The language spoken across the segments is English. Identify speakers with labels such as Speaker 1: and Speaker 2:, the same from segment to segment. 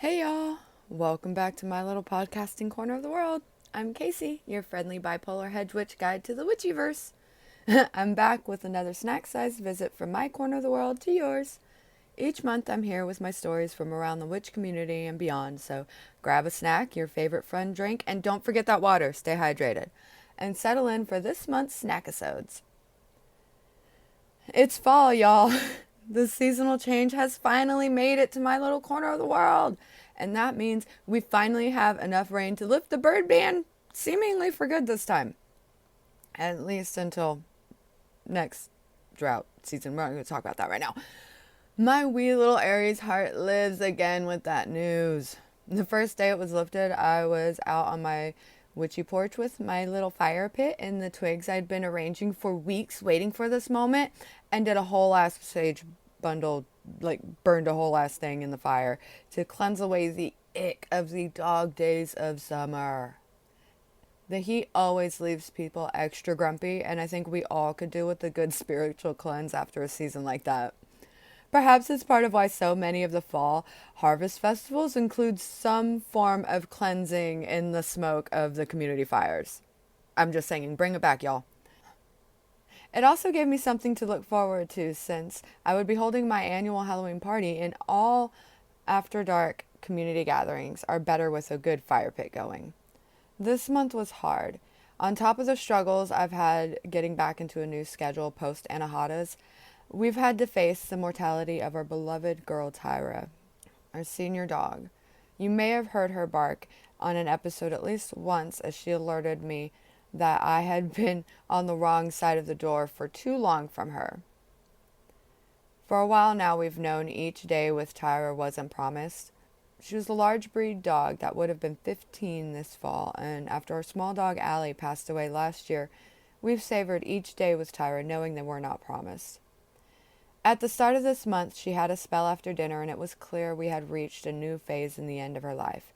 Speaker 1: Hey y'all! Welcome back to my little podcasting corner of the world. I'm Kacie, your friendly bipolar hedgewitch guide to the Witchyverse. I'm back with another snack-sized visit from my corner of the world to yours. Each month I'm here with my stories from around the witch community and beyond, so grab a snack, your favorite fun drink, and don't forget that water. Stay hydrated. And settle in for this month's Snackisodes. It's fall, y'all. The seasonal change has finally made it to my little corner of the world. And that means we finally have enough rain to lift the bird ban seemingly for good this time. At least until next drought season. We're not going to talk about that right now. My wee little Aries heart lives again with that news. The first day it was lifted, I was out on my witchy porch with my little fire pit and the twigs I'd been arranging for weeks waiting for this moment, and did a whole ass sage bundle, like burned a whole ass thing in the fire to cleanse away the ick of the dog days of summer. The heat always leaves people extra grumpy, and I think we all could do with a good spiritual cleanse after a season like that. Perhaps it's part of why so many of the fall harvest festivals include some form of cleansing in the smoke of the community fires. I'm just saying, bring it back, y'all. It also gave me something to look forward to since I would be holding my annual Halloween party, and all after dark community gatherings are better with a good fire pit going. This month was hard. On top of the struggles I've had getting back into a new schedule post Anahadas, we've had to face the mortality of our beloved girl Tyra, our senior dog. You may have heard her bark on an episode at least once as she alerted me that I had been on the wrong side of the door for too long from her. For a while now, we've known each day with Tyra wasn't promised. She was a large breed dog that would have been 15 this fall, and after our small dog Allie passed away last year, we've savored each day with Tyra knowing they were not promised. At the start of this month, she had a spell after dinner, and it was clear we had reached a new phase in the end of her life.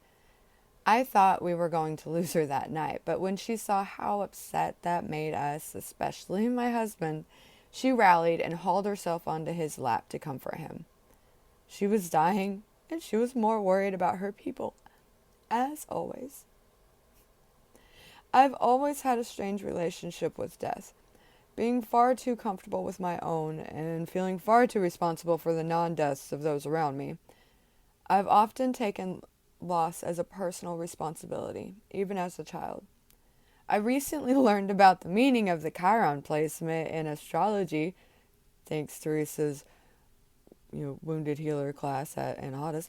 Speaker 1: I thought we were going to lose her that night, but when she saw how upset that made us, especially my husband, she rallied and hauled herself onto his lap to comfort him. She was dying, and she was more worried about her people, as always. I've always had a strange relationship with death, being far too comfortable with my own and feeling far too responsible for the non-deaths of those around me. I've often taken loss as a personal responsibility, even as a child. I recently learned about the meaning of the Chiron placement in astrology, thanks to Teresa's wounded healer class at Anahadas,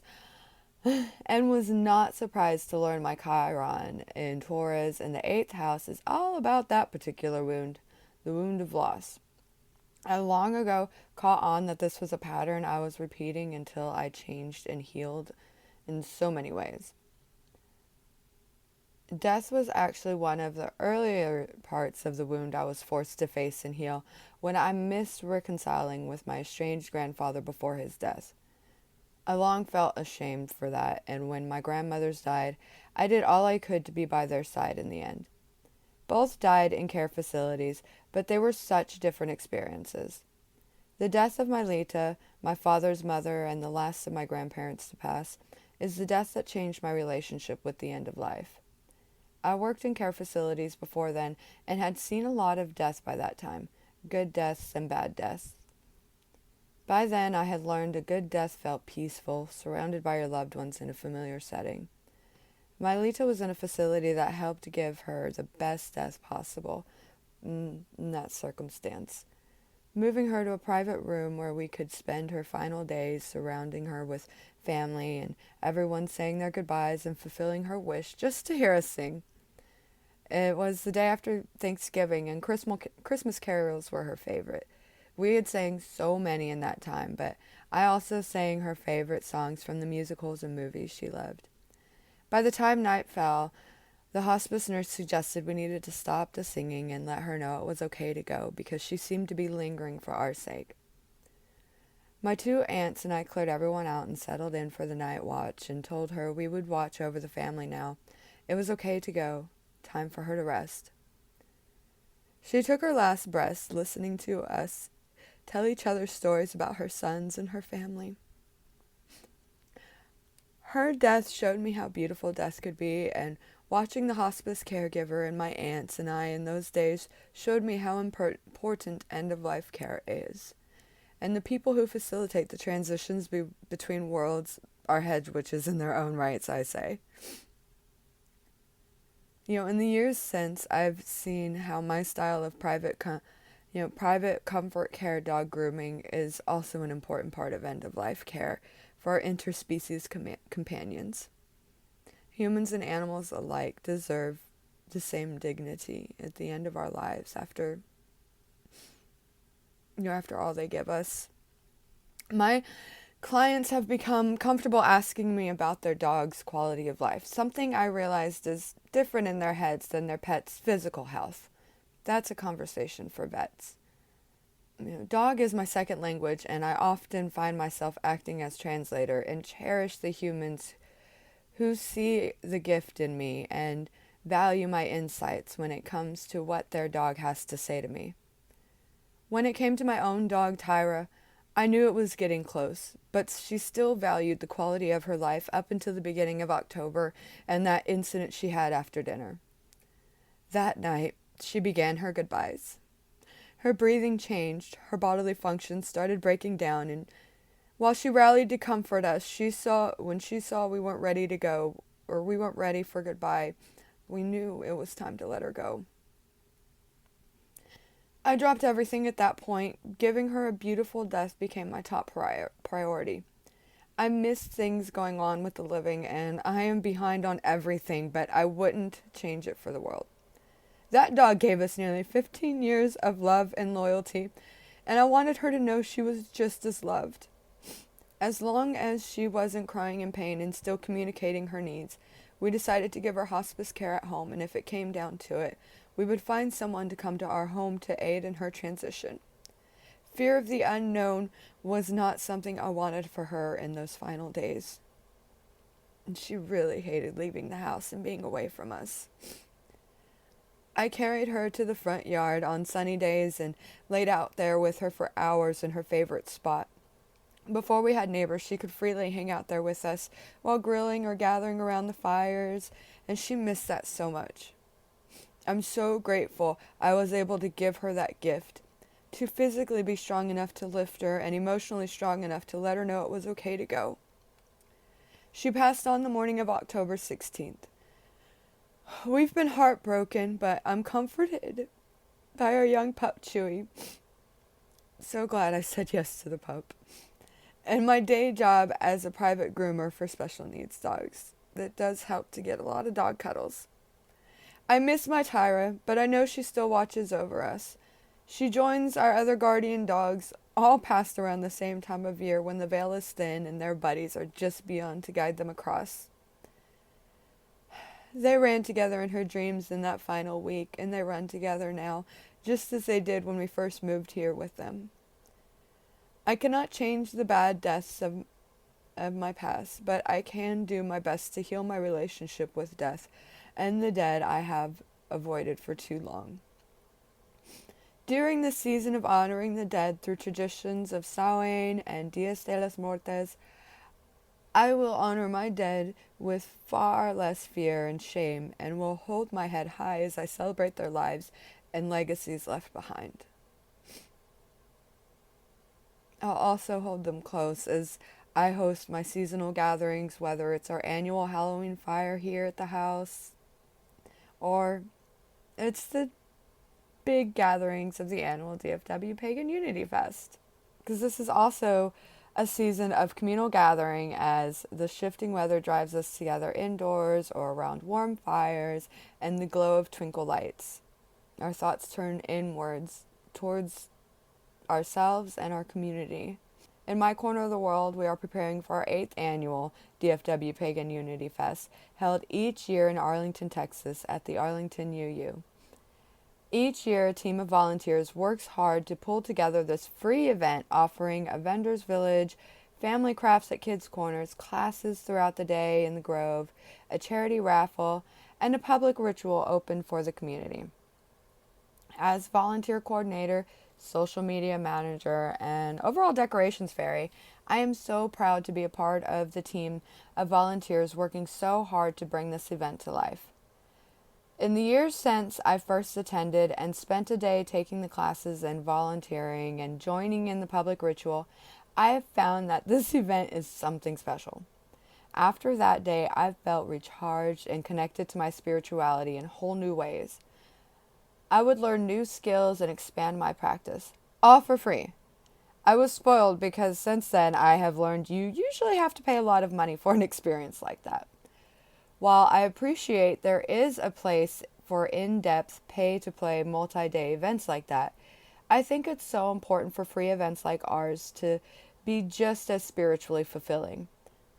Speaker 1: and was not surprised to learn my Chiron in Taurus in the 8th house is all about that particular wound, the wound of loss. I long ago caught on that this was a pattern I was repeating until I changed and healed in so many ways. Death was actually one of the earlier parts of the wound I was forced to face and heal when I missed reconciling with my estranged grandfather before his death. I long felt ashamed for that, and when my grandmothers died, I did all I could to be by their side in the end. Both died in care facilities, but they were such different experiences. The death of my Lita, my father's mother, and the last of my grandparents to pass, is the death that changed my relationship with the end of life. I worked in care facilities before then and had seen a lot of death by that time, good deaths and bad deaths. By then, I had learned a good death felt peaceful, surrounded by your loved ones in a familiar setting. My Lita was in a facility that helped give her the best death possible in that circumstance, moving her to a private room where we could spend her final days surrounding her with family and everyone saying their goodbyes and fulfilling her wish just to hear us sing. It was the day after Thanksgiving, and Christmas carols were her favorite. We had sang so many in that time, but I also sang her favorite songs from the musicals and movies she loved. By the time night fell, the hospice nurse suggested we needed to stop the singing and let her know it was okay to go because she seemed to be lingering for our sake. My 2 aunts and I cleared everyone out and settled in for the night watch and told her we would watch over the family now. It was okay to go. Time for her to rest. She took her last breaths listening to us tell each other stories about her sons and her family. Her death showed me how beautiful death could be, and watching the hospice caregiver and my aunts and I in those days showed me how important end-of-life care is. And the people who facilitate the transitions between worlds are hedge witches in their own rights, I say. In the years since, I've seen how my style of private comfort care dog grooming is also an important part of end-of-life care for our interspecies companions. Humans and animals alike deserve the same dignity at the end of our lives after all they give us. My clients have become comfortable asking me about their dog's quality of life, something I realized is different in their heads than their pet's physical health. That's a conversation for vets. Dog is my second language, and I often find myself acting as translator and cherish the humans who see the gift in me and value my insights when it comes to what their dog has to say to me. When it came to my own dog, Tyra, I knew it was getting close, but she still valued the quality of her life up until the beginning of October and that incident she had after dinner. That night, she began her goodbyes. Her breathing changed, her bodily functions started breaking down, and while she rallied to comfort us, when she saw we weren't ready to go, or we weren't ready for goodbye, we knew it was time to let her go. I dropped everything at that point. Giving her a beautiful death became my top priority. I miss things going on with the living, and I am behind on everything, but I wouldn't change it for the world. That dog gave us nearly 15 years of love and loyalty, and I wanted her to know she was just as loved. As long as she wasn't crying in pain and still communicating her needs, we decided to give her hospice care at home, and if it came down to it, we would find someone to come to our home to aid in her transition. Fear of the unknown was not something I wanted for her in those final days. And she really hated leaving the house and being away from us. I carried her to the front yard on sunny days and laid out there with her for hours in her favorite spot. Before we had neighbors, she could freely hang out there with us while grilling or gathering around the fires, and she missed that so much. I'm so grateful I was able to give her that gift, to physically be strong enough to lift her and emotionally strong enough to let her know it was okay to go. She passed on the morning of October 16th. We've been heartbroken, but I'm comforted by our young pup, Chewy. So glad I said yes to the pup. And my day job as a private groomer for special needs dogs. That does help to get a lot of dog cuddles. I miss my Tyra, but I know she still watches over us. She joins our other guardian dogs, all passed around the same time of year when the veil is thin and their buddies are just beyond to guide them across. They ran together in her dreams in that final week, and they run together now, just as they did when we first moved here with them. I cannot change the bad deaths of my past, but I can do my best to heal my relationship with death and the dead I have avoided for too long. During the season of honoring the dead through traditions of Samhain and Dias de los Muertos, I will honor my dead with far less fear and shame, and will hold my head high as I celebrate their lives and legacies left behind. I'll also hold them close as I host my seasonal gatherings, whether it's our annual Halloween fire here at the house, or it's the big gatherings of the annual DFW Pagan Unity Fest. Because this is also a season of communal gathering as the shifting weather drives us together indoors or around warm fires and the glow of twinkle lights. Our thoughts turn inwards towards ourselves and our community. In my corner of the world, we are preparing for our 8th annual DFW Pagan Unity Fest, held each year in Arlington, Texas at the Arlington UU. Each year, a team of volunteers works hard to pull together this free event offering a vendor's village, family crafts at kids' corners, classes throughout the day in the Grove, a charity raffle, and a public ritual open for the community. As volunteer coordinator, social media manager, and overall decorations fairy, I am so proud to be a part of the team of volunteers working so hard to bring this event to life. In the years since I first attended and spent a day taking the classes and volunteering and joining in the public ritual, I have found that this event is something special. After that day, I felt recharged and connected to my spirituality in whole new ways. I would learn new skills and expand my practice, all for free. I was spoiled because since then I have learned you usually have to pay a lot of money for an experience like that. While I appreciate there is a place for in-depth, pay-to-play, multi-day events like that, I think it's so important for free events like ours to be just as spiritually fulfilling.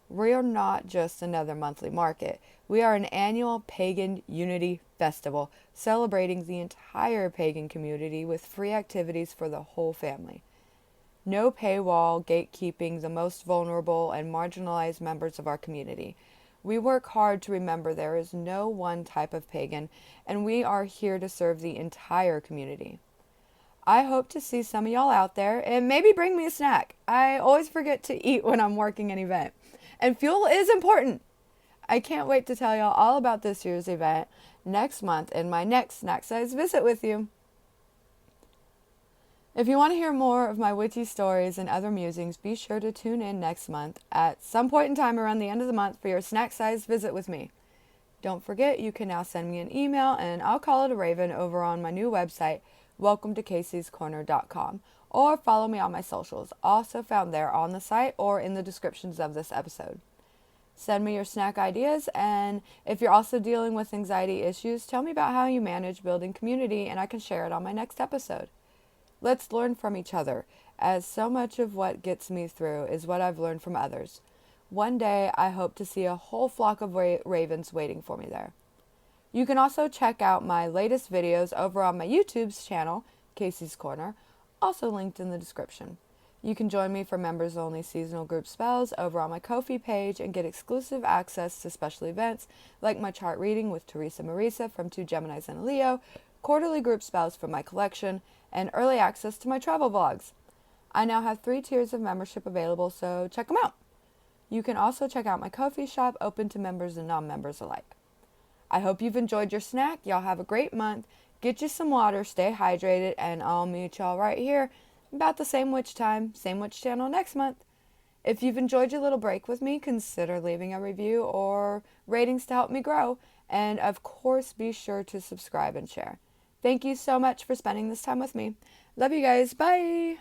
Speaker 1: We are not just another monthly market. We are an annual pagan unity festival celebrating the entire pagan community with free activities for the whole family. No paywall gatekeeping the most vulnerable and marginalized members of our community. We work hard to remember there is no one type of pagan, and we are here to serve the entire community. I hope to see some of y'all out there, and maybe bring me a snack. I always forget to eat when I'm working an event. And fuel is important. I can't wait to tell y'all all about this year's event next month in my next Snackisodes visit with you. If you want to hear more of my witchy stories and other musings, be sure to tune in next month at some point in time around the end of the month for your Snackisodes visit with me. Don't forget, you can now send me an email and I'll call it a raven over on my new website, welcometokasiescorner.com, or follow me on my socials, also found there on the site or in the descriptions of this episode. Send me your snack ideas, and if you're also dealing with anxiety issues, tell me about how you manage building community and I can share it on my next episode. Let's learn from each other, as so much of what gets me through is what I've learned from others. One day, I hope to see a whole flock of ravens waiting for me there. You can also check out my latest videos over on my YouTube's channel, Kacie's Corner, also linked in the description. You can join me for members-only seasonal group spells over on my Ko-fi page and get exclusive access to special events like my chart reading with Teresa Marisa from 2 Geminis and a Leo, quarterly group spells from my collection, and early access to my travel vlogs. I now have 3 tiers of membership available, so check them out. You can also check out my Ko-fi shop open to members and non-members alike. I hope you've enjoyed your snack. Y'all have a great month. Get you some water, stay hydrated, and I'll meet y'all right here about the same witch time, same witch channel next month. If you've enjoyed your little break with me, consider leaving a review or ratings to help me grow. And of course, be sure to subscribe and share. Thank you so much for spending this time with me. Love you guys. Bye.